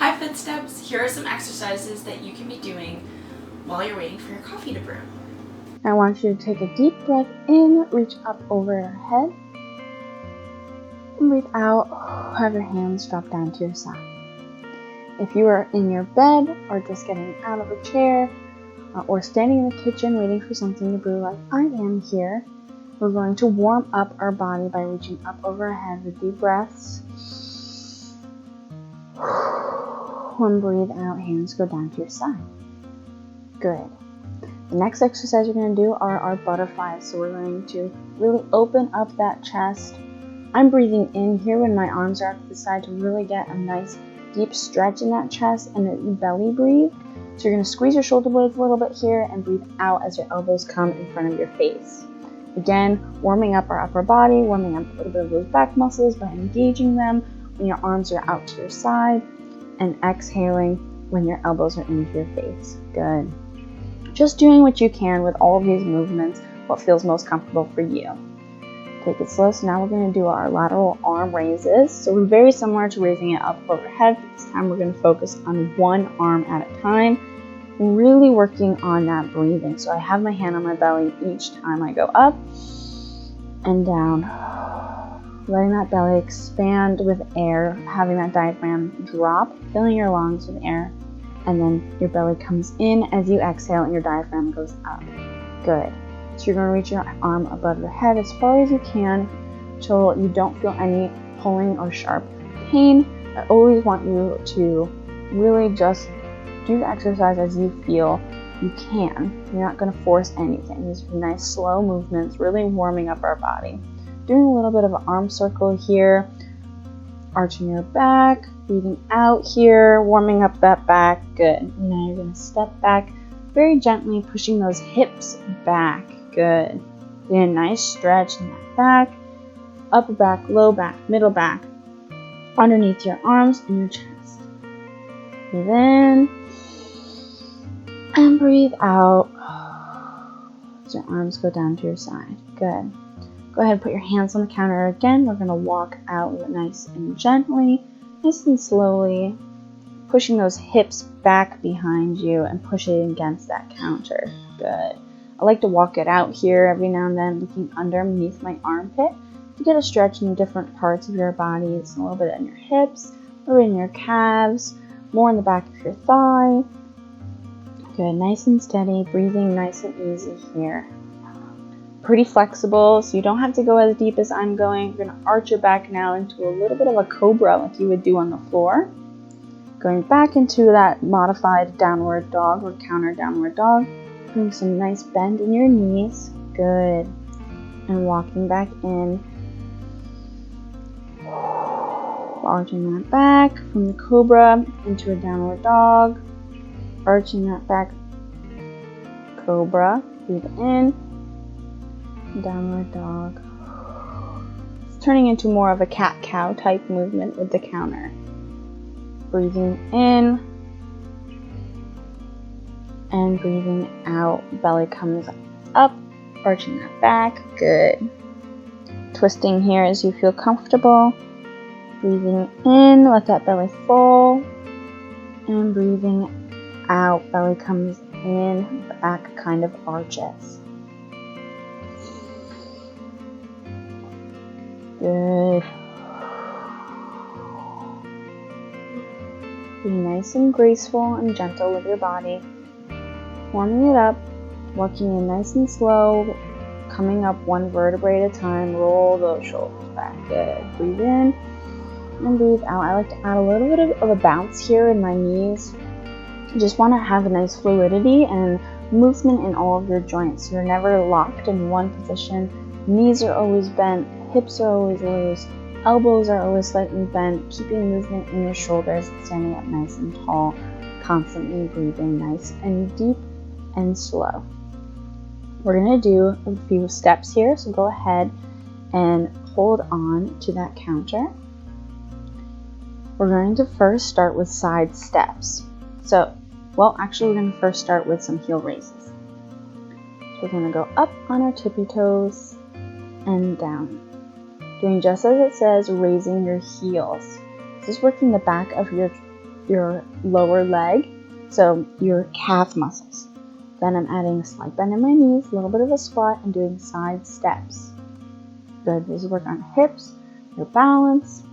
Hi Footsteps, here are some exercises that you can be doing while you're waiting for your coffee to brew. I want you to take a deep breath in, reach up over your head, and breathe out, have your hands drop down to your side. If you are in your bed or just getting out of a chair or standing in the kitchen waiting for something to brew like I am here, we're going to warm up our body by reaching up over our head with deep breaths. When breathe out, hands go down to your side. Good. The next exercise we're going to do are our butterflies. So we're going to really open up that chest. I'm breathing in here when my arms are out to the side to really get a nice deep stretch in that chest and a belly breathe. So you're going to squeeze your shoulder blades a little bit here and breathe out as your elbows come in front of your face. Again, warming up our upper body, warming up a little bit of those back muscles by engaging them when your arms are out to your side, and exhaling when your elbows are into your face. Good. Just doing what you can with all of these movements, what feels most comfortable for you. Take it slow. So now we're going to do our lateral arm raises. So we're very similar to raising it up overhead. This time we're going to focus on one arm at a time, really working on that breathing. So I have my hand on my belly each time I go up and down, letting that belly expand with air, having that diaphragm drop, filling your lungs with air, and then your belly comes in as you exhale and your diaphragm goes up. Good. So you're going to reach your arm above your head as far as you can till you don't feel any pulling or sharp pain. I always want you to really just do the exercise as you feel you can. You're not going to force anything. These are nice slow movements, really warming up our body. Doing a little bit of an arm circle here, arching your back, breathing out here, warming up that back. Good. And now you're going to step back very gently, pushing those hips back. Good. Doing a nice stretch in that back, upper back, low back, middle back, underneath your arms and your chest. Breathe in and breathe out as your arms go down to your side. Good. Go ahead and put your hands on the counter again. We're going to walk out nice and gently, nice and slowly, pushing those hips back behind you and pushing against that counter. Good. I like to walk it out here every now and then, looking underneath my armpit to get a stretch in different parts of your body. It's a little bit in your hips, a little bit in your calves, more in the back of your thigh. Good. Nice and steady, breathing nice and easy here. Pretty flexible, so you don't have to go as deep as I'm going. You're going to arch your back now into a little bit of a cobra like you would do on the floor. Going back into that modified downward dog or counter downward dog. Putting some nice bend in your knees. Good. And walking back in. Arching that back from the cobra into a downward dog. Arching that back. Cobra. Breathe in. Downward dog. It's turning into more of a cat-cow type movement with the counter. Breathing in and breathing out. Belly comes up, arching that back. Good. Twisting here as you feel comfortable. Breathing in, let that belly fall. And breathing out, belly comes in, the back kind of arches. Good. Be nice and graceful and gentle with your body. Warming it up, walking in nice and slow, coming up one vertebrae at a time. Roll those shoulders back. Good. Breathe in and breathe out. I like to add a little bit of a bounce here in my knees. You just want to have a nice fluidity and movement in all of your joints. You're never locked in one position. Knees are always bent. Hips are always loose, elbows are always slightly bent, keeping movement in your shoulders, standing up nice and tall, constantly breathing nice and deep and slow. We're going to do a few steps here, so go ahead and hold on to that counter. We're going to first start with side steps. Actually we're going to first start with some heel raises. So we're going to go up on our tippy toes and down. Doing just as it says, raising your heels. This is working the back of your your lower leg, so your calf muscles. Then I'm adding a slight bend in my knees, a little bit of a squat, and doing side steps. Good. This is work on hips, your balance,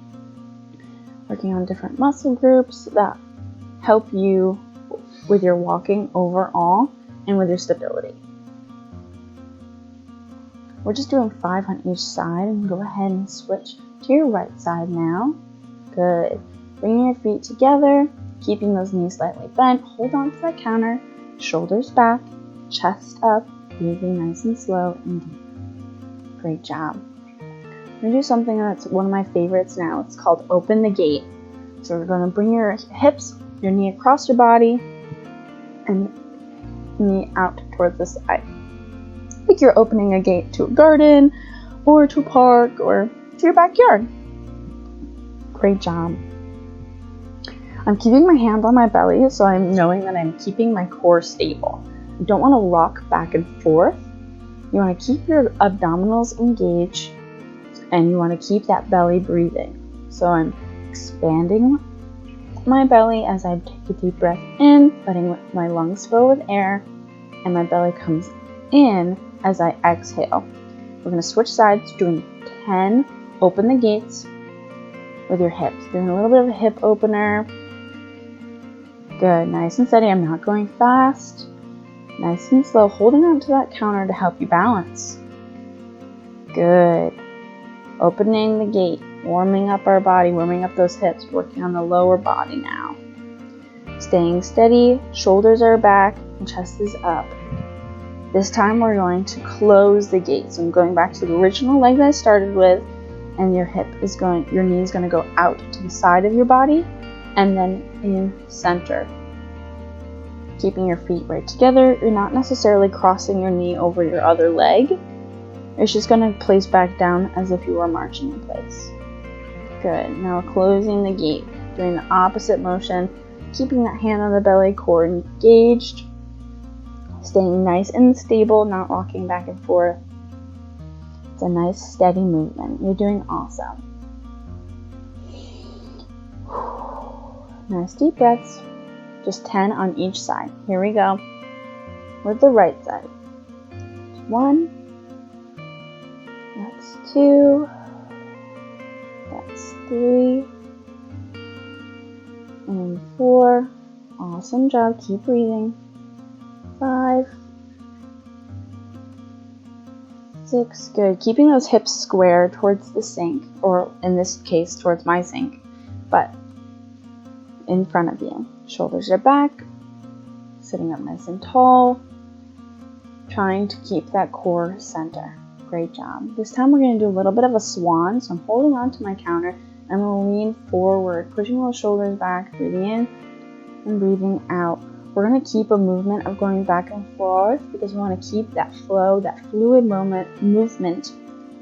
working on different muscle groups that help you with your walking overall and with your stability. We're just doing 5 on each side, and go ahead and switch to your right side now. Good. Bringing your feet together, keeping those knees slightly bent. Hold on to that counter, shoulders back, chest up, breathing nice and slow and deep. Great job. I'm going to do something that's one of my favorites now. It's called open the gate. So we're going to bring your hips, your knee across your body, and knee out towards the side. Like you're opening a gate to a garden, or to a park, or to your backyard. Great job. I'm keeping my hand on my belly, so I'm knowing that I'm keeping my core stable. You don't want to rock back and forth. You want to keep your abdominals engaged, and you want to keep that belly breathing. So I'm expanding my belly as I take a deep breath in, letting my lungs fill with air, and my belly comes in as I exhale. We're going to switch sides, doing 10 open the gates with your hips. Doing a little bit of a hip opener. Good, nice and steady. I'm not going fast. Nice and slow, holding on to that counter to help you balance. Good. Opening the gate, warming up our body, warming up those hips, working on the lower body now. Staying steady, shoulders are back, and chest is up. This time we're going to close the gate. So I'm going back to the original leg that I started with, and your knee is going to go out to the side of your body, and then in center. Keeping your feet right together. You're not necessarily crossing your knee over your other leg. It's just going to place back down as if you were marching in place. Good. Now we're closing the gate, doing the opposite motion, keeping that hand on the belly, core engaged, staying nice and stable, not rocking back and forth. It's a nice steady movement. You're doing awesome. Nice deep breaths. Just 10 on each side. Here we go. With the right side. 1. That's 2. That's 3. And 4. Awesome job. Keep breathing. 5. 6. Good. Keeping those hips square towards the sink, or in this case, towards my sink, but in front of you. Shoulders are back. Sitting up nice and tall. Trying to keep that core center. Great job. This time we're going to do a little bit of a swan. So I'm holding on to my counter. And I'm going to lean forward, pushing those shoulders back, breathing in and breathing out. We're going to keep a movement of going back and forth because we want to keep that flow, that fluid movement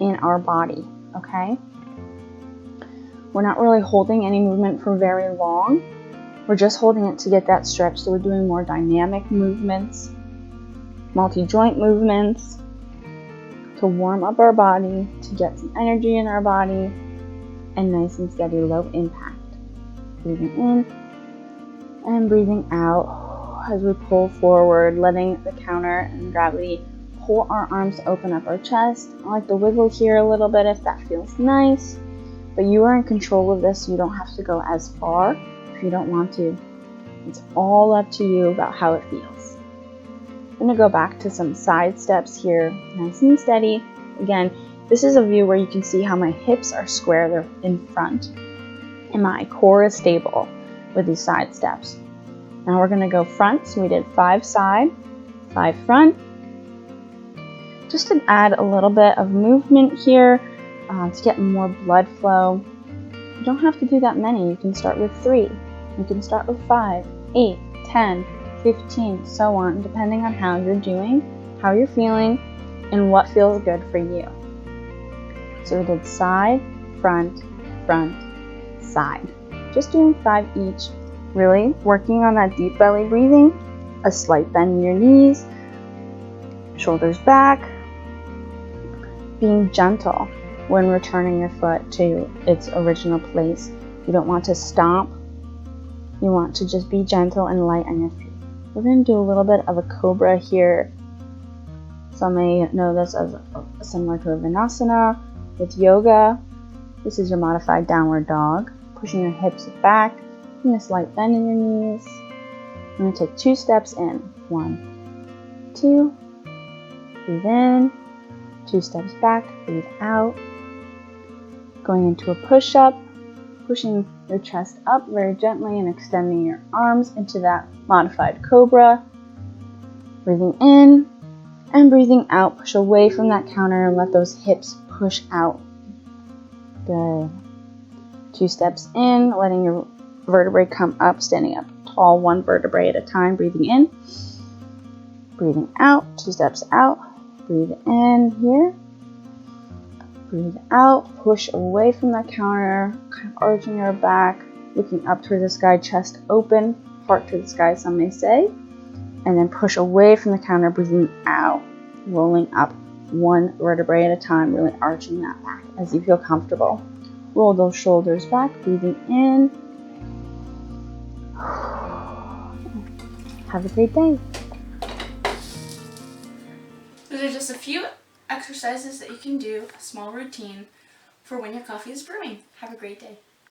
in our body, okay? We're not really holding any movement for very long. We're just holding it to get that stretch. So we're doing more dynamic movements, multi-joint movements to warm up our body, to get some energy in our body, and nice and steady, low impact. Breathing in and breathing out as we pull forward, letting the counter and gravity pull our arms to open up our chest. I like to wiggle here a little bit if that feels nice, but you are in control of this, so you don't have to go as far if you don't want to. It's all up to you about how it feels. I'm going to go back to some side steps here, nice and steady. Again, this is a view where you can see how my hips are square, they're in front, and my core is stable with these side steps. Now we're going to go front, so we did 5 side, 5 front. Just to add a little bit of movement here to get more blood flow. You don't have to do that many. You can start with 3. You can start with 5, 8, 10, 15, so on, depending on how you're doing, how you're feeling, and what feels good for you. So we did side, front, side. Just doing 5 each. Really working on that deep belly breathing, a slight bend in your knees, shoulders back, being gentle when returning your foot to its original place. You don't want to stomp You want to just be gentle and light on your feet. We're going to do a little bit of a cobra here. Some may know this as similar to a Vinasana with yoga. This is your modified downward dog. Pushing your hips back, getting a slight bend in your knees. I'm going to take 2 steps in. 1, 2. Breathe in. 2 steps back. Breathe out. Going into a push-up. Pushing your chest up very gently and extending your arms into that modified cobra. Breathing in and breathing out. Push away from that counter and let those hips push out. Good. 2 steps in, letting your vertebrae come up, standing up tall, 1 vertebrae at a time. Breathing in, breathing out. 2 steps out. Breathe in here. Breathe out. Push away from that counter, kind of arching your back, looking up towards the sky, chest open, heart to the sky, some may say. And then push away from the counter, breathing out, rolling up 1 vertebrae at a time, really arching that back as you feel comfortable. Roll those shoulders back, breathing in. Have a great day. Those are just a few exercises that you can do, a small routine for when your coffee is brewing. Have a great day.